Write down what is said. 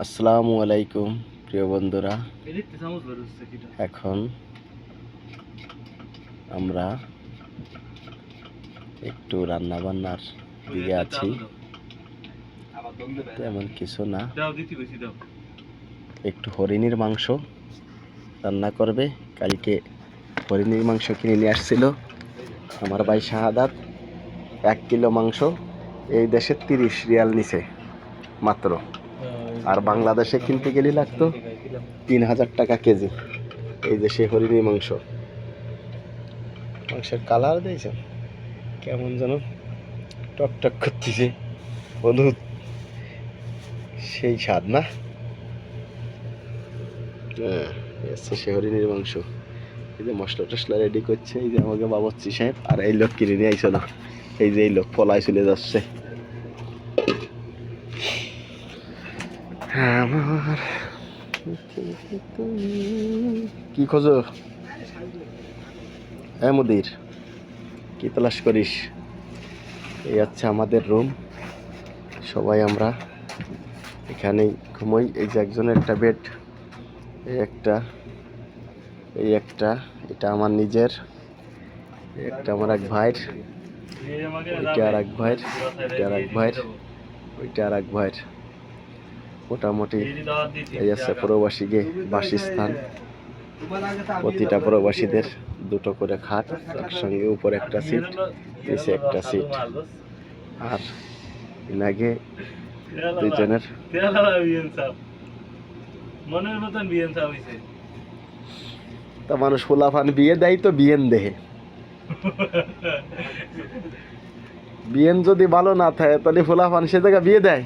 আসসালামু আলাইকুম প্রিয় বন্ধুরা, এখন আমরা একটু রান্না বান্নার দিকে আছি। তেমন কিছু না, একটু হরিণের মাংস রান্না করবে। কালকে হরিণের মাংস কিনে নিয়ে আসছিল আমার ভাই শাহাদাত। 1 কিলো মাংস এই দেশে 30 রিয়াল নিছে মাত্র, আর বাংলাদেশে কিনতে গেলে লাগতো 3000 টাকা কেজি। এই দেশে হরিণের মাংস, মাংসের কালার দিয়েছে কেমন যেন টকটক করতেছে, হলুদ, সেই স্বাদ না। সে হরিণের মাংস। এই যে মশলা টশলা রেডি করছে, এই যে আমাকে বাবচ্চি সাহেব। আর এই লোক কিনে নিয়ে আইসো না, এই যে এই লোক পলায় চলে যাচ্ছে। আমার কি খোঁজো মুদির, কি তলাশ করিস? এই হচ্ছে আমাদের রুম, সবাই আমরা এখানেই ঘুমোই। এই যে একজনের একটা বেড, এই একটা এটা আমার নিজের, একটা আমার এক ভাইয়ের, ওইটা আর এক ভাইয়ের, ওইটা আর এক ভাইয়ের, ওইটা আর এক ভাইয়ের। মোটামুটি এই আছে প্রবাসীকে বাসস্থান। প্রতিটা প্রবাসীদের 2টো করে খাট, একসঙ্গে উপরে একটা সিট, নিচে একটা সিট, আর আগে 2জনের। তা মানুষ ফুলাফান বিয়ে দেয় তো বিয়েন দেহে, বিয়েন যদি ভালো না থাকে তাহলে ফুলাফান সে জায়গা বিয়ে দেয়।